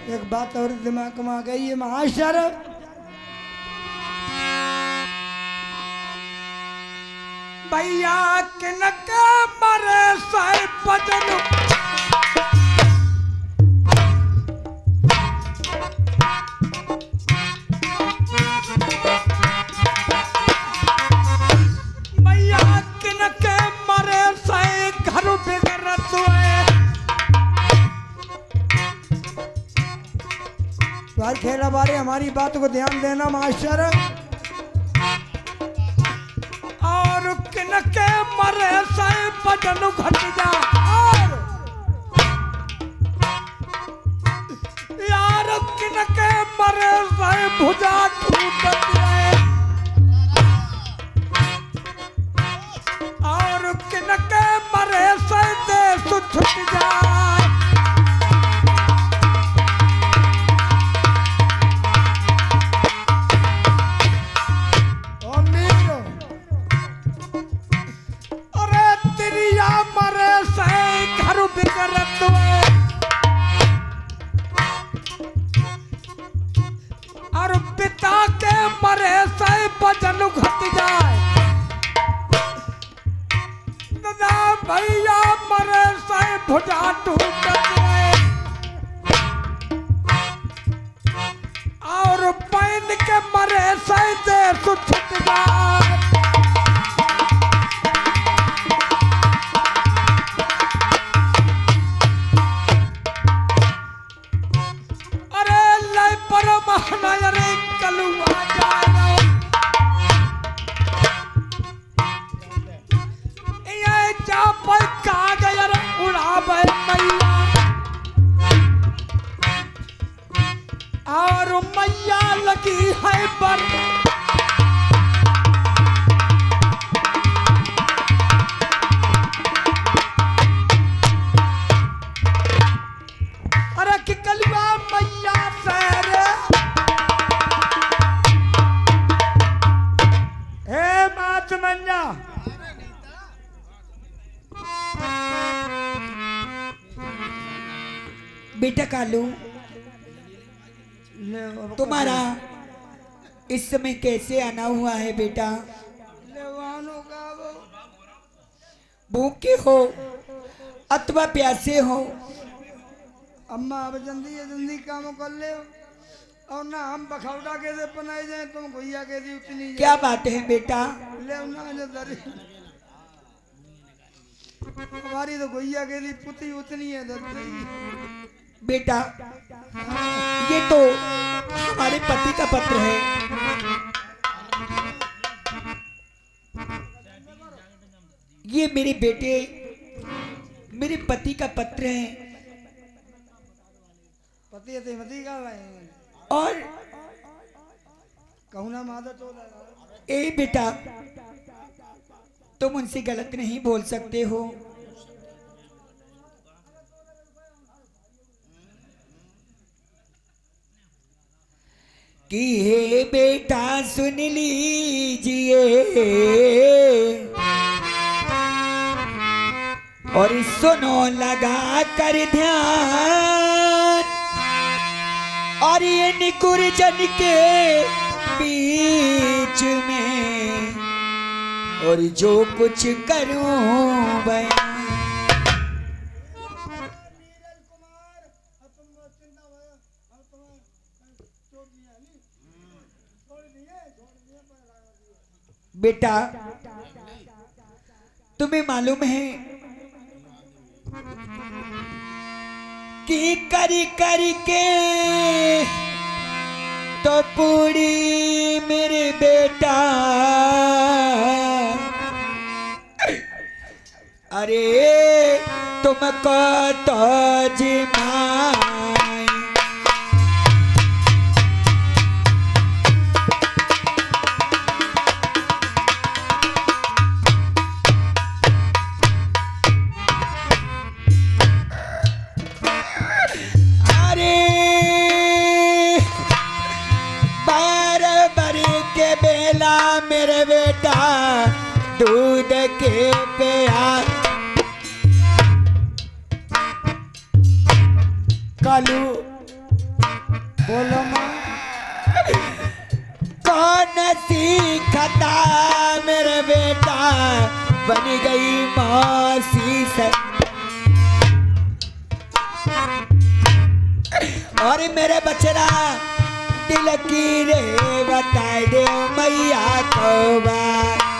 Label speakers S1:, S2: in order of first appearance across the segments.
S1: एक बात और दिमाग में आ गई है महाशर, भैया किनके मरे साई बजन खेला बारे हमारी बात को ध्यान देना मास्टर। और किनके मरे साई बजन घट जा और यार किनके मरे साई भुजा टूट जाए और किनके मरे साई देश छूट जाए। और पिता के मरे से बजन घट जाए, दादा भैया मरे से भुजा टूट जाए और पैन के मरे से देश छूट जाए। अरे कलुआ जाए ये चाप कागज उड़ावे मैया और मैया लगी है पर अरे कि कलुआ मैया सर मंजा
S2: बेटा कालू तुम्हारा इस समय कैसे आना हुआ है बेटा? भूखे हो अथवा प्यासे हो?
S1: अम्मा अब जल्दी काम कर ले और ना हम बखौड़ा के दे बनाए जाए तुम भैया के दी उतनी।
S2: क्या बात है बेटा?
S1: ले ना जो दरी हमारी तो भैया के दी पुती उतनी है दरी।
S2: बेटा ये तो हमारे पति का पत्र है। ये मेरे बेटे मेरे पति का पत्र है।
S1: पति है मती का
S2: और
S1: कहूँ ना मादा चौदह।
S2: ए बेटा तुम उनसे गलत नहीं बोल सकते हो। कि हे बेटा सुन लीजिए और सुनो लगा कर ध्यान, और ये निकुर जन के बीच में और जो कुछ करूं बयान। बेटा तुम्हें मालूम है कि करी करी के तो पूरी मेरे बेटा, अरे तुमको तो जिमाई मेरे बेटा दूध के प्यार
S1: बोलो माँ।
S2: कौन सीखता मेरे बेटा बन गई मौसी से। और मेरे बचरा दिल की रे बता दे मैया को बात।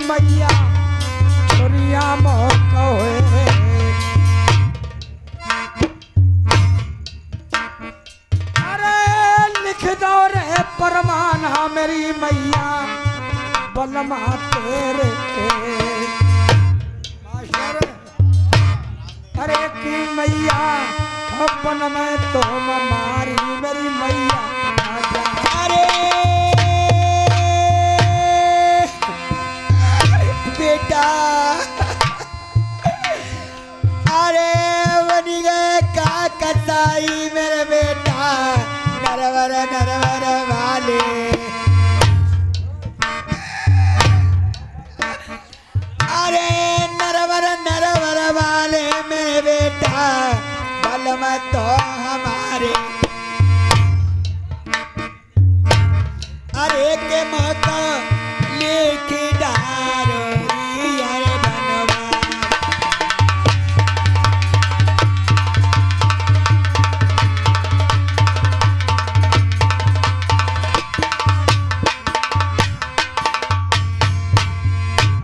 S1: मैया दुनिया मौका होए। अरे लिख दो रे परमान मेरी मैया बलमा तेरे मास्टर। अरे की मैया अपन में तो मारी मेरी मैया।
S2: अरे बेटा अरे बनी गए का कसाई मेरे बेटा नरवर नरवर वाले। अरे नरवर नरवर वाले मेरे बेटा बलम तो हमारे। अरे के मौका लेके डारो यार बनवा।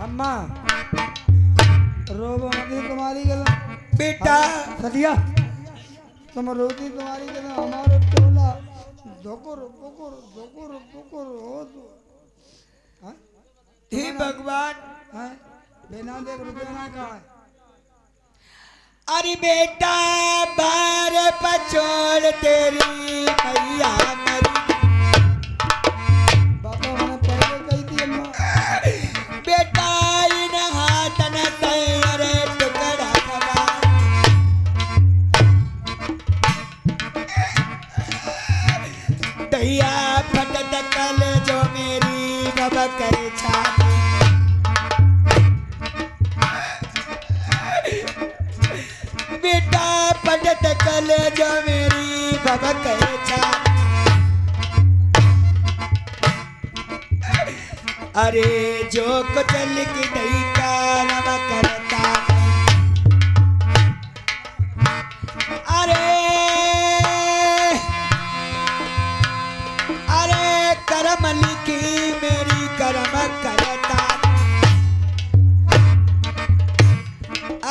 S1: अम्मा रोबो नदी तुम्हारी गला
S2: बेटा
S1: सदिया तुम रोती तुम्हारी गला हमारे टोला धोकुर पुकुर धोकुर पुकुर हो तू। हाँ?
S2: हे भगवान
S1: हाँ? बिना देख रुपये ना कहा।
S2: अरे बेटा बार पचोड़ तेरी मैया मरी।
S1: बाबा मैंने पहले कही थी अम्मा।
S2: बेटा इन हाथ न तेरे टुकड़ा खबा। दैया फटत कल जो मेरी बब करे छाती। बेटा फटत कल जो मेरी बब करे छाती। अरे जो कुछ लिख दई का नम करता। अरे अरे करम लिखी मेरी कर्म करता।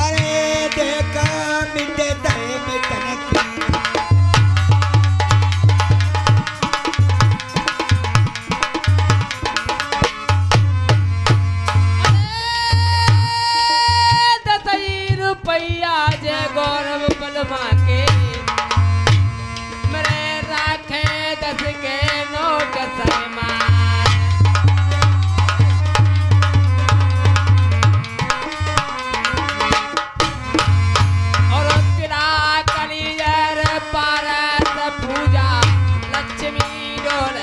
S2: अरे देखा मिटे दे मिटन की।
S3: रुपया जे गौरव बलमा के मेरे राखे 10 के नोट समान। और तेरा कलियर पारस पूजा लक्ष्मी डोल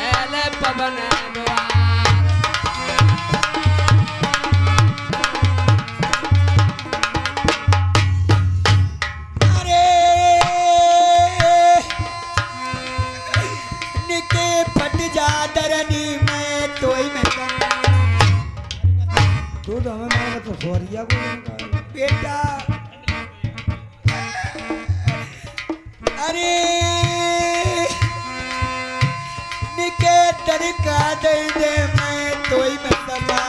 S3: पवन द्वार। दरनी में तोई में
S1: दूध हमें मैंने तो सोरिया को
S2: बेटा। अरे निके तरीका दे दे मैं तोई में समा।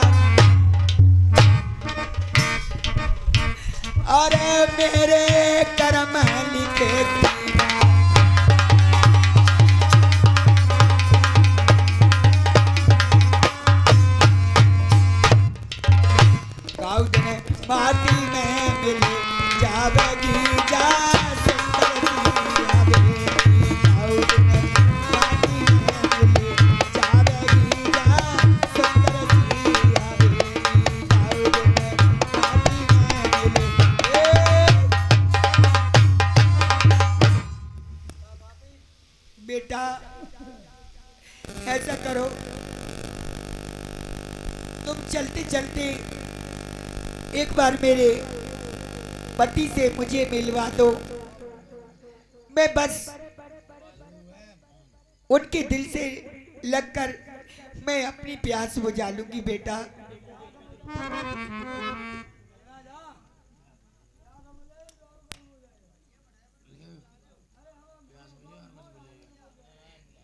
S2: अरे मेरे कर्म लिखे माटी में मिले जावेगी जा सुंदर माटी में मिले जावेगी जा सुंदर माटी में मिले चलते चलते एक बार मेरे पति से मुझे मिलवा दो। मैं बस उनके दिल से लगकर मैं अपनी प्यास बुझा लूंगी बेटा।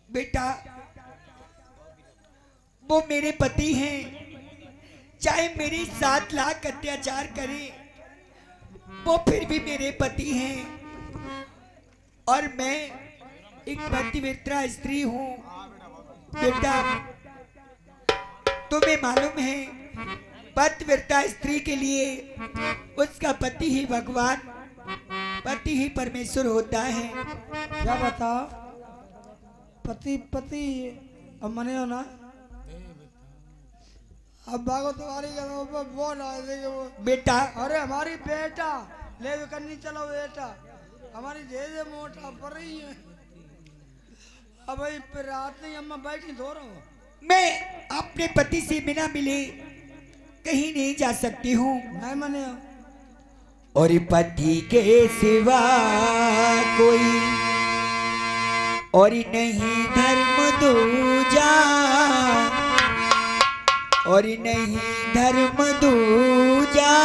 S2: बेटा वो मेरे पति हैं, चाहे मेरे 7 लाख अत्याचार करें वो फिर भी मेरे पति हैं। और मैं एक पतिव्रता स्त्री हूँ बेटा। तुम्हें मालूम है पतिव्रता स्त्री के लिए उसका पति ही भगवान, पति ही परमेश्वर होता है।
S1: क्या बता पति पति अब मने हो ना। अब बागो तुम्हारी गलों पर बोल आए देखे वो
S2: बेटा
S1: अरे हमारी बेटा ले करनी चलो बेटा हमारी दे दे मोटा पर रही है। अब भाई रात नहीं अम्मा बैठी धो रहा हूँ।
S2: मैं अपने पति से बिना मिले कहीं नहीं जा सकती हूँ।
S1: नहीं मने हो।
S2: और पति के सिवा कोई और नहीं धर्म दूजा, और नहीं धर्म दूजा,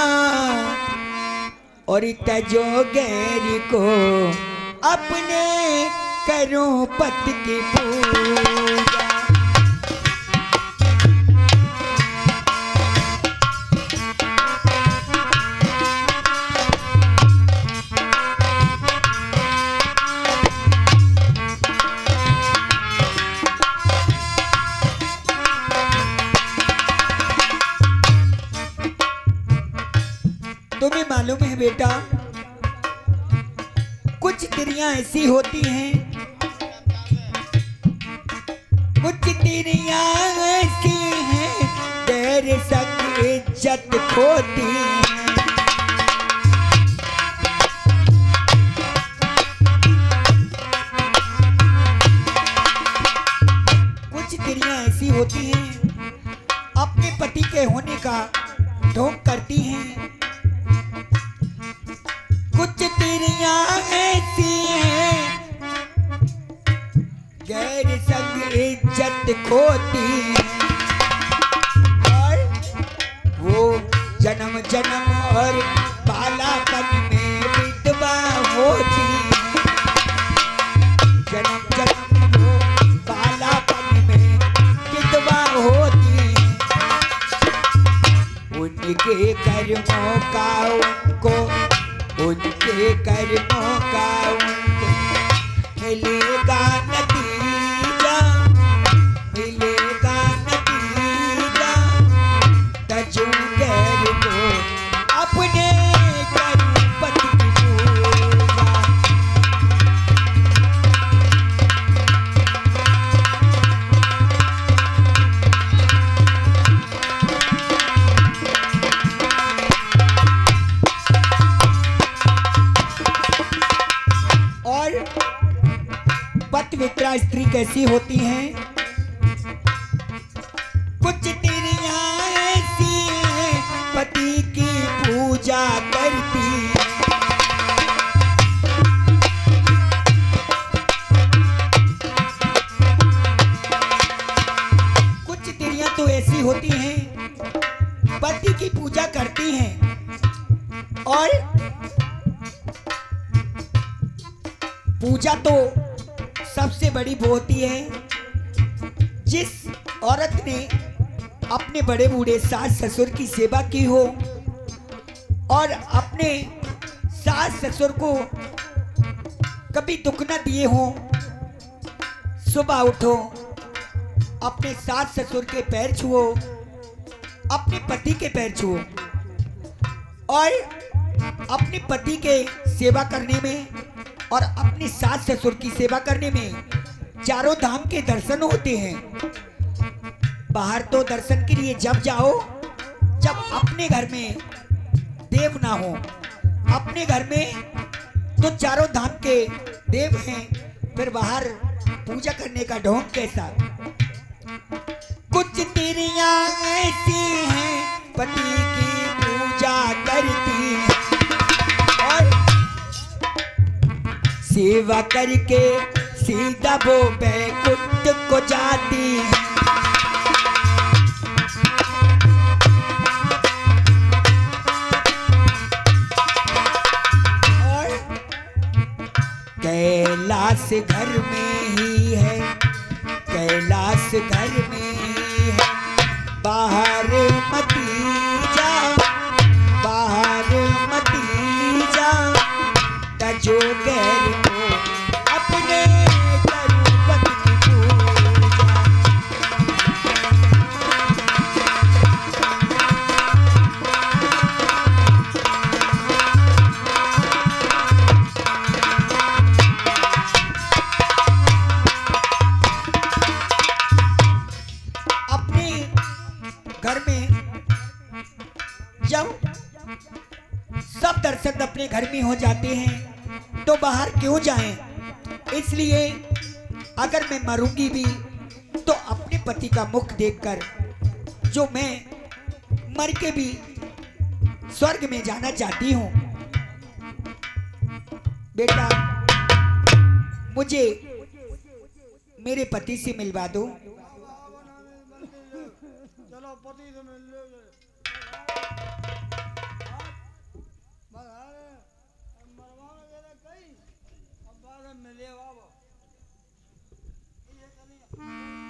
S2: और तजो गैर को अपने करो पति की पूजा। तुम्हें मालूम है बेटा कुछ स्त्रियां ऐसी होती हैं, कुछ स्त्रियां ऐसी हैं तेरे संग इज्जत खोती हैं। कुछ स्त्रियां ऐसी होती हैं अपने पति के होने का ढोंग करती हैं। कुछ स्त्रियां ऐसी हैं गैर संग इज्जत खोती हैं। और वो जन्म जन्म और बालापन में विधवा होती हैं। जन्म जन्म वो बालापन में विधवा होती हैं। उनके कर्मों का उनको, उनके कर्मों का उनको मिलेगा नतीजा, मिलेगा नतीजा। तजो गैर को अपने करो पति की पूजा। पतिव्रता स्त्री कैसी होती हैं? कुछ स्त्रियां ऐसी हैं पति की पूजा करती हैं। कुछ स्त्रियां तो ऐसी होती हैं पति की पूजा करती हैं। और पूजा तो सबसे बड़ी वो होती है जिस औरत ने अपने बड़े बूढ़े सास ससुर की सेवा की हो और अपने सास ससुर को कभी दुख न दिए हो। सुबह उठो, अपने सास ससुर के पैर छुओ, अपने पति के पैर छुओ और अपने पति के सेवा करने में और अपनी सास ससुर की सेवा करने में चारों धाम के दर्शन होते हैं। बाहर तो दर्शन के लिए जब जाओ जब अपने घर में देव ना हो। अपने घर में तो चारों धाम के देव हैं, फिर बाहर पूजा करने का ढोंग कैसा। कुछ स्त्रियां ऐसी हैं पति की पूजा करती हैं और सेवा करके सीधा वो बैकुंठ को जाती हैं। और कैलाश घर में ही है, कैलाश घर में ही है, बाहर मती जा, बाहर मती जा, तजो गैर को अपने करूपत की पूजा। अपने घर में जब सब दर्शक अपने घर में हो जाते हैं तो बाहर क्यों जाएं? इसलिए अगर मैं मरूंगी भी तो अपने पति का मुख देखकर, जो मैं मर के भी स्वर्ग में जाना चाहती हूँ। बेटा, मुझे मेरे पति से मिलवा दो।
S1: चलो पति से मिल लो। मरवाने दे रहे कहीं, अब बाद में मिले बाबा। ये चलिए।